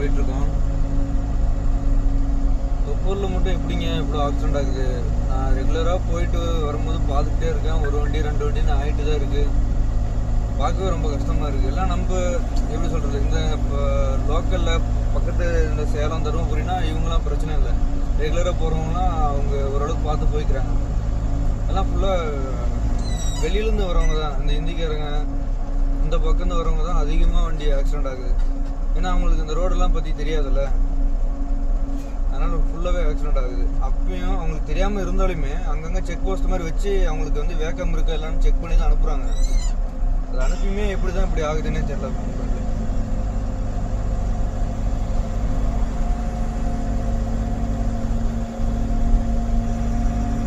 போயிட்டுருக்கோம். தொப்பூரில் மட்டும் எப்படிங்க இவ்வளோ ஆக்சிடென்ட் ஆகுது? நான் ரெகுலராக போயிட்டு வரும்போது பார்த்துக்கிட்டே இருக்கேன். ஒரு வண்டி 2 வண்டின்னு ஆகிட்டு தான் இருக்குது. பார்க்கவே ரொம்ப கஷ்டமாக இருக்குது. எல்லாம் நம்ம எப்படி சொல்கிறது, இந்த இப்போ லோக்கலில் பக்கத்து இந்த சேலம் தருமபுரினா இவங்களாம் பிரச்சனை இல்லை. ரெகுலராக போகிறவங்களாம் அவங்க ஓரளவுக்கு பார்த்து போய்க்கிறாங்க. எல்லாம் ஃபுல்லாக வெளியிலேருந்து வரவங்க தான், இந்த இந்திக்காரங்க இந்த பக்கம்ந்து வரவங்க தான் அதிகமாக வண்டி ஆக்சிடென்ட் ஆகுது. ஏன்னா அவங்களுக்கு இந்த ரோடெல்லாம் பற்றி தெரியாதுல்ல, அதனால் ஃபுல்லாகவே ஆக்சிடென்ட் ஆகுது. அப்பயும் அவங்களுக்கு தெரியாமல் இருந்தாலுமே அங்கங்கே செக் போஸ்ட் மாதிரி வச்சு அவங்களுக்கு வந்து வேக்கம் இருக்கா இல்லைன்னு செக் பண்ணி தான் அனுப்புகிறாங்க. அது அனுப்பியுமே எப்படி தான் இப்படி ஆகுதுன்னே தெரியல.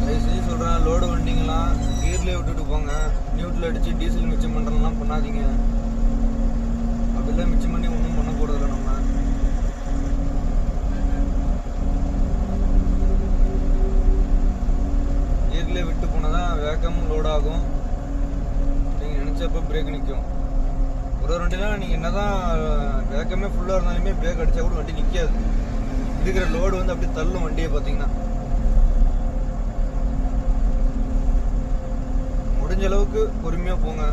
தயவுசெய்து சொல்கிறேன், லோடு வண்டிங்கெல்லாம் கீர்லேயே விட்டுட்டு போங்க. நியூட்ரல் அடித்து டீசல் மிச்சம் பண்ணுறதுலாம் பண்ணாதீங்க. அப்படிலாம் மிச்சம் பண்ணி ஒன்றும் பண்ண போகிறதில்ல. நம்ம கீர்லேயே விட்டு போனால் தான் வேகமும் லோட் ஆகும். நீங்கள் நினச்சப்போ பிரேக் நிற்கும். ஒரு வண்டிலாம் நீங்கள் என்ன தான் வேகமே ஃபுல்லாக இருந்தாலுமே பிரேக் அடித்தா கூட வண்டி நிற்காது. இருக்கிற லோடு வந்து அப்படியே தள்ளும் வண்டியை. பார்த்தீங்கன்னா முடிஞ்ச அளவுக்கு பொறுமையாக போங்க.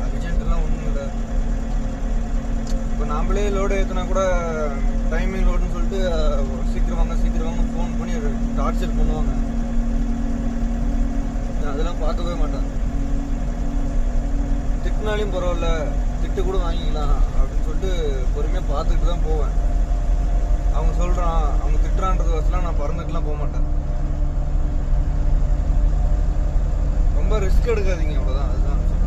அர்ஜென்ட்லாம் ஒன்றும் இல்லை. இப்போ நாம்ளே லோடு ஏற்றினா கூட டைமிங் லோடுன்னு சொல்லிட்டு சீக்கிரம் வாங்க ஃபோன் பண்ணி டார்ச்சர் பண்ணுவாங்க. அதெல்லாம் பார்க்கவே மாட்டேன். திட்டினாலையும் பரவாயில்ல, திட்டு கூட வாங்கிக்கலாம் அப்படின்னு சொல்லிட்டு பொறுமையாக பார்த்துக்கிட்டு தான் போவேன். அவங்க சொல்கிறான், அவங்க திட்டுறான்றது வசலாம் நான் பறந்துட்டுலாம் போக மாட்டேன். ரொம்ப ரிஸ்க் எடுக்காதீங்க, அவ்வளோதான். அதுதான் சொல்கிறேன்.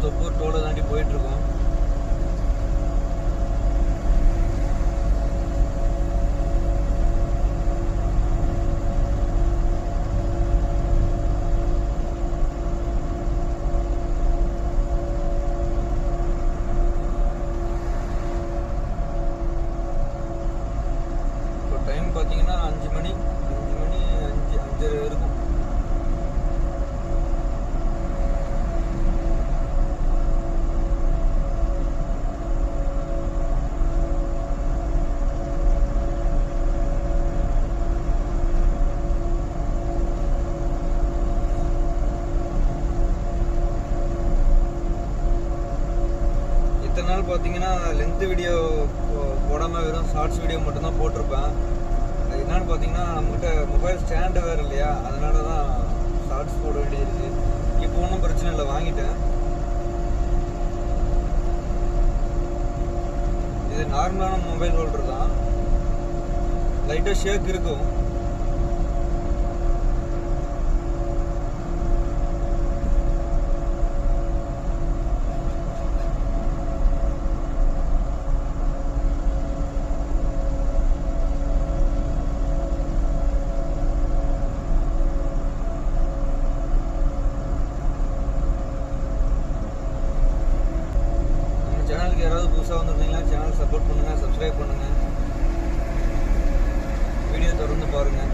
தொப்பூர் டோலை தாண்டி போயிட்டுருக்கோம். இப்போ டைம் பார்த்தீங்கன்னா 5 மணி 5:30 இருக்கும். இத்தனை நாள் பார்த்தீங்கன்னா லென்த் வீடியோ போடாமல் வெறும் ஷார்ட்ஸ் வீடியோ மட்டும்தான் போட்டிருப்பேன். அது என்னன்னு பார்த்தீங்கன்னா நம்மகிட்ட மொபைல் ஸ்டாண்டு வேறு இல்லையா, அதனால தான் ஷார்ட்ஸ் போட வேண்டியது. இப்போ ஒன்றும் பிரச்சனை இல்லை, வாங்கிட்டேன். இது நார்மலான மொபைல் ஹோல்டர் தான், லைட்டாக ஷேக் இருக்கும். சேனலுக்கு யாராவது புதுசாக வந்துருந்தீங்கன்னா சேனல் சப்போர்ட் பண்ணுங்கள், சப்ஸ்கிரைப் பண்ணுங்கள், வீடியோ தொடர்ந்து பாருங்கள்.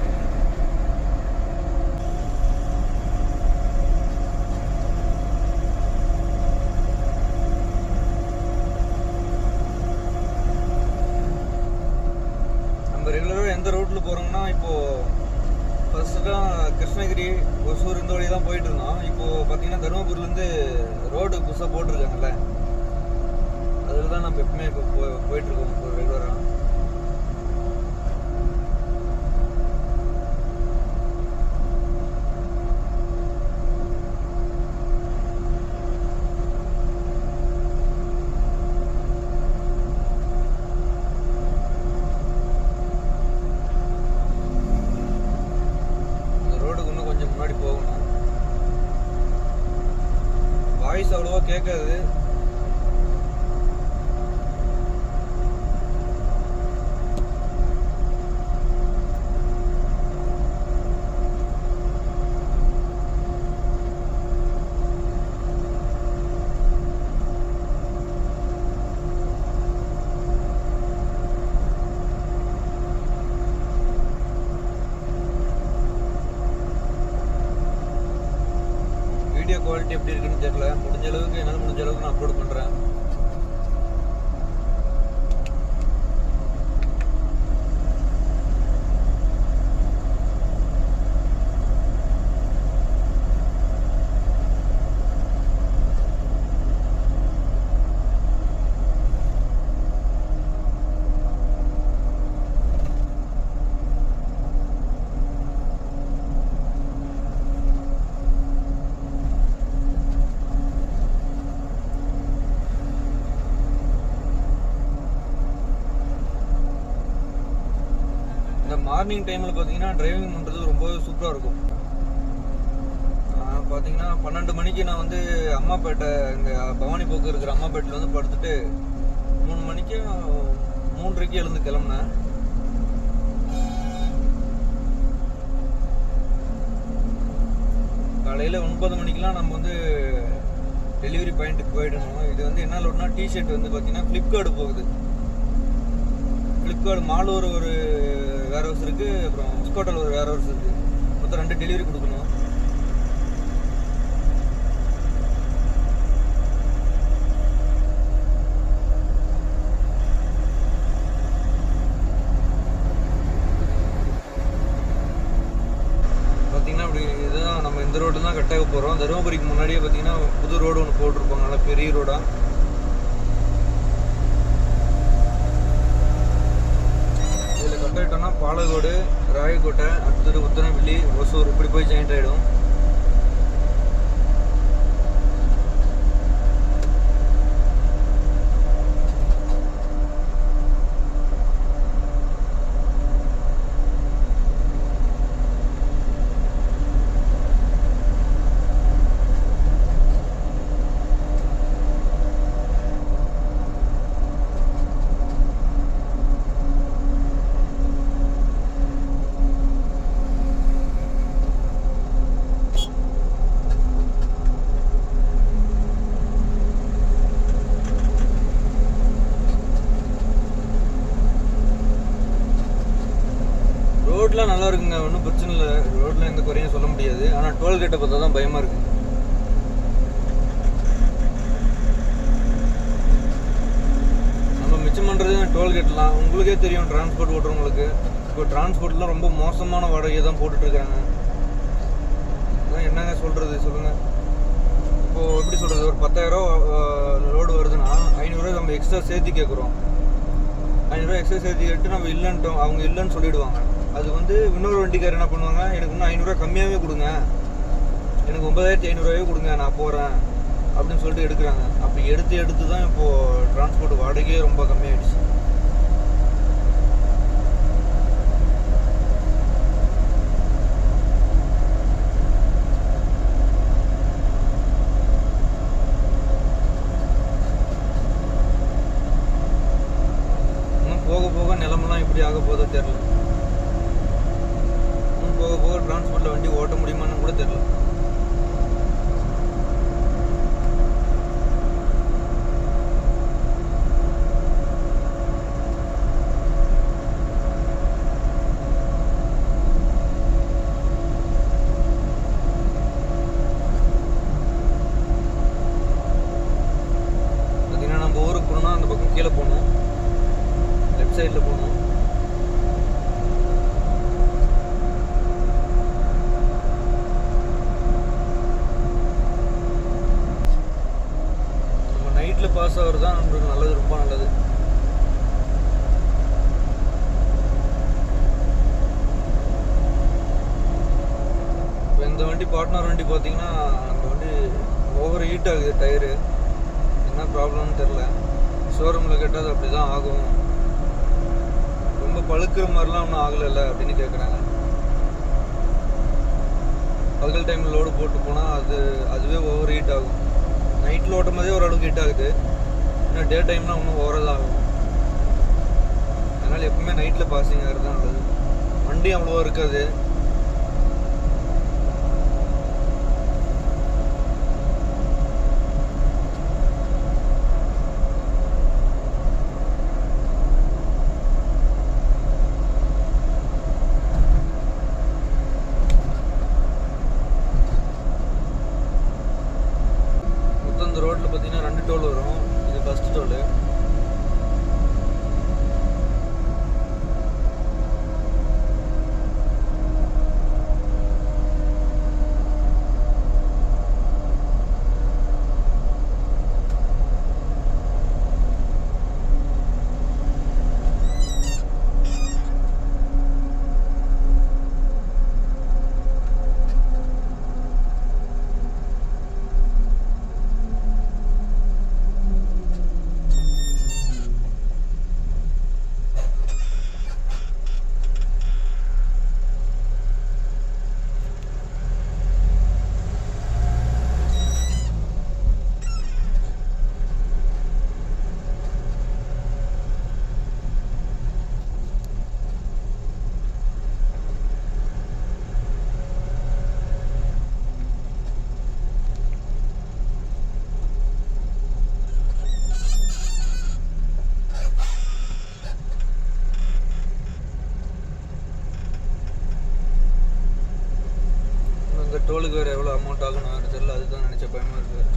நம்ம ரெகுலராக எந்த ரூட்டில் போகிறோம்னா, இப்போது ஃபஸ்ட்டு தான் கிருஷ்ணகிரி ஒசூர் இந்த வழி தான் போயிட்டு இருந்தோம். இப்போது பார்த்தீங்கன்னா தருமபுரிலேருந்து ரோடு புதுசாக போட்டிருக்காங்கல்ல, அதில் தான் நம்ம எப்பவுமே இப்போ போயிட்டுருக்கோம் இப்போ ரெகுலராக. கேட்காது. வீடியோ குவாலிட்டி எப்படி இருக்குன்னு தெரியல. முடிஞ்ச அளவுக்கு என்னால் முடிஞ்ச அளவுக்கு நான் அப்லோட் பண்ணுறேன். மார்னிங் டைமில் பார்த்தீங்கன்னா டிரைவிங் பண்ணுறது ரொம்ப சூப்பராக இருக்கும். பார்த்தீங்கன்னா 12 மணிக்கு நான் வந்து அம்மாப்பேட்டை, இங்கே பவானி போக்கு இருக்கிற அம்மாப்பேட்டில் வந்து படுத்துட்டு 3 மணிக்கு 3:30 எழுந்து கிளம்புனேன். காலையில் 9 மணிக்கெலாம் நம்ம வந்து டெலிவரி பாயிண்ட்டுக்கு போயிடணும். இது வந்து என்ன லோடுனா டிஷர்ட் வந்து பார்த்தீங்கன்னா ஃப்ளிப்கார்ட் போகுது. ஃப்ளிப்கார்ட் மாலூர் ஒரு வேர் ஹவுஸ் இருக்குது, அப்புறம் ஸ்கோட்டல் ஒரு வேர் ஹவுஸ் இருக்குது. மொத்தம் 2 டெலிவரி கொடுக்கணும். பார்த்தீங்கன்னா அப்படி இதுதான் நம்ம இந்த ரோடு தான் கட்டாக போகிறோம். தருமபுரிக்கு முன்னாடியே பார்த்தீங்கன்னா புது ரோடு ஒன்று போட்டிருப்பாங்க, நல்லா பெரிய ரோடாக. கட்டாயிட்டோம்னா பாலக்கோடு, ராயக்கோட்டை, அடுத்தது உத்தரவில்லி, ஒசூர் இப்படி போய் ஜாயிண்ட் ஆகிடும். ரோட்லாம் நல்லா இருக்குங்க, ஒன்றும் பிரச்சனை இல்லை. ரோட்டில் எந்த குறையும் சொல்ல முடியாது. ஆனால் டோல்கேட்டை பார்த்தா தான் பயமாக இருக்குது. நம்ம மிச்சம் பண்ணுறது டோல்கேட்லாம். உங்களுக்கே தெரியும், டிரான்ஸ்போர்ட் ஓட்டுறவங்களுக்கு இப்போ டிரான்ஸ்போர்ட்லாம் ரொம்ப மோசமான வாடகையை தான் போட்டுட்ருக்காங்க. அதான் என்னங்க சொல்கிறது சொல்லுங்கள். இப்போது எப்படி சொல்கிறது, ஒரு 10,000 லோடு வருதுன்னா 500 ரூபா நம்ம எக்ஸ்ட்ரா சேர்த்து கேட்குறோம். 500 ரூபா எக்ஸ்ட்ரா சேர்த்து கேட்டு நம்ம இல்லைன்ட்டோம், அவங்க இல்லைன்னு சொல்லிவிடுவாங்க. அது வந்து இன்னொரு வண்டிக்காரர் என்ன பண்ணுவாங்க, எனக்கு இன்னும் 500 ரூபா கம்மியாகவே கொடுங்க, எனக்கு 9,500 கொடுங்க, நான் போகிறேன் அப்படின்னு சொல்லிட்டு எடுக்கிறாங்க. அப்படி எடுத்து தான் இப்போது டிரான்ஸ்போர்ட் வாடகையே ரொம்ப கம்மியாகிடுச்சு. இன்னும் போக போக நிலமெல்லாம் எப்படி ஆக போதோ தெரியல. போக போக டிரான்ஸ்போர்ட்டில் வண்டி ஓட்ட முடியுமான்னு கூட தெரியல. பார்த்தீங்கன்னா நம்ம ஊருக்கு போகணும்னா அந்த பக்கம் கீழே போகணும், லெஃப்ட் சைடில் போகணும். பாஸ் ஆகிறது தான் நம்மளுக்கு நல்லது, ரொம்ப நல்லது. இப்போ இந்த வண்டி பார்ட்னர் வண்டி பார்த்தீங்கன்னா அந்த வண்டி ஓவர் ஹீட் ஆகுது. டயரு என்ன ப்ராப்ளம்னு தெரில. ஷோரூமில் கேட்டால் அது அப்படி தான் ஆகும், ரொம்ப பழுக்கிற மாதிரிலாம் ஒன்றும் ஆகலைல்ல அப்படின்னு கேட்குறாங்க. பகல் டைமில் லோடு போட்டு போனால் அதுவே ஓவர் ஹீட் ஆகும். நைட்டில் ஓட்டும் போதே ஓரளவுக்கு ஹீட் ஆகுது, இன்னும் டே டைம்லாம் இன்னும் ஓவரால் ஆகும். அதனால் எப்பவுமே நைட்டில் பாசிங் ஆகிறது தான் நல்லது. வண்டி அவ்வளோவா இருக்காது. மொத்தம் இந்த ரோட்டில் பார்த்தீங்கன்னா 2 டோல் வரும். இது ஃபஸ்ட் டோலு. இந்த டோலுக்கு வேறு எவ்வளோ அமௌண்ட் ஆகும் நான் தெரியல, அதுதான் நினச்ச பயமாக இருக்குது.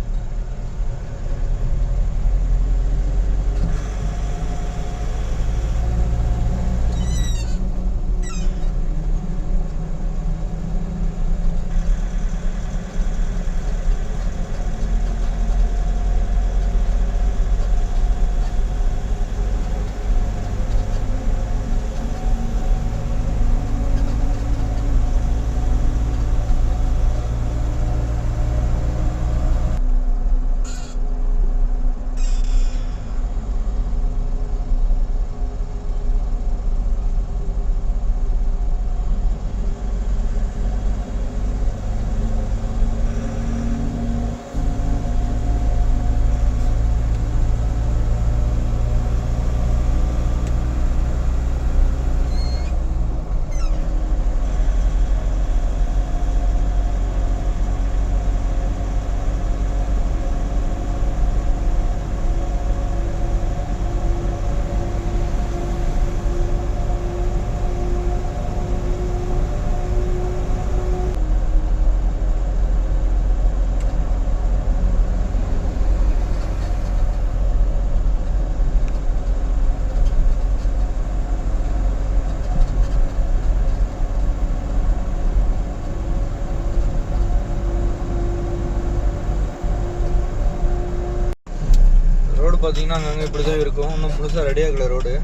ரோடு பார்த்தீங்கன்னா அங்கங்கே இப்படி தான் இருக்கும். இன்னும் முழுசாக ரெடி ஆகலை ரோடு,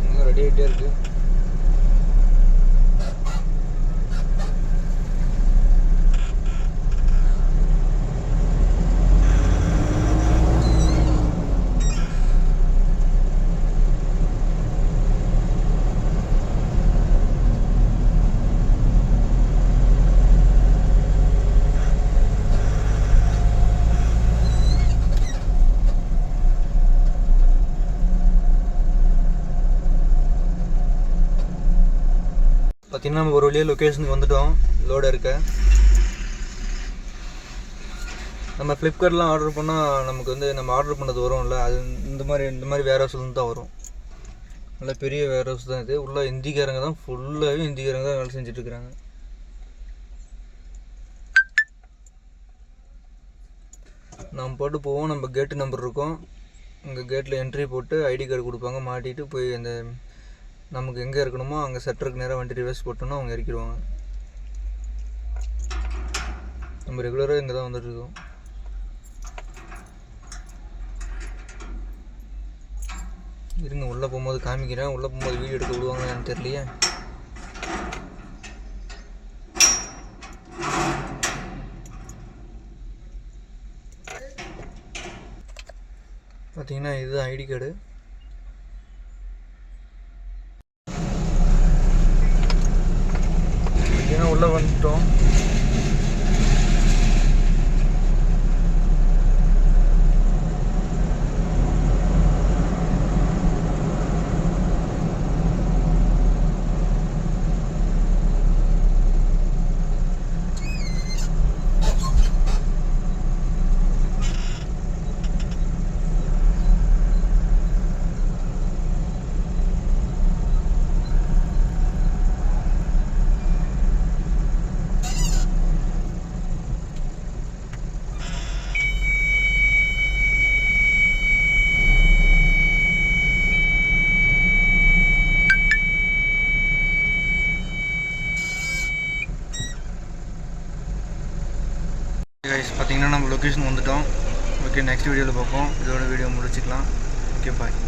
இன்னும் ரெடி ஆகிட்டே இருக்குது. பார்த்தீங்கன்னா நம்ம ஒரு வழியாக லொக்கேஷனுக்கு வந்துட்டோம். லோடு இருக்க நம்ம ஃப்ளிப்கார்ட்லாம் ஆர்டர் பண்ணால் நமக்கு வந்து நம்ம ஆர்டர் பண்ணது வரும்ல, அது இந்த மாதிரி வேர் ஹவுஸ்லேருந்து தான் வரும். நல்ல பெரிய வேர் ஹவுஸ் தான் இது. உள்ள ஹிந்திக்காரங்க தான், ஃபுல்லாகவே ஹிந்திக்காரங்க தான் வேலை செஞ்சுட்ருக்குறாங்க. நம்ம போட்டு போவோம். நம்ம கேட்டு நம்பர் இருக்கும், உங்கள் கேட்டில் என்ட்ரி போட்டு ஐடி கார்டு கொடுப்பாங்க, மாட்டிட்டு போய் அந்த நமக்கு எங்கே இருக்கணுமோ அங்கே செட்டருக்கு நேராக வண்டி ரிவர்ஸ் போட்டோன்னா அவங்க இறக்கிடுவாங்க. நம்ம ரெகுலராக இங்கே தான் வந்துட்டுருக்கோம். இருங்க உள்ளே போகும்போது காமிக்கிறேன். உள்ளே போகும்போது வீடியோ எடுக்க விடுவாங்கன்னு தெரியலையே. பார்த்தீங்கன்னா இதுதான் ஐடி கார்டு. உள்ளே வந்துட்டோம். கைஸ் பார்த்தீங்கன்னா நம்ம லொக்கேஷன் வந்துட்டோம். ஓகே, நெக்ஸ்ட் வீடியோவில் பார்ப்போம். இதோட வீடியோ முடிச்சுக்கலாம். ஓகே, பாய்.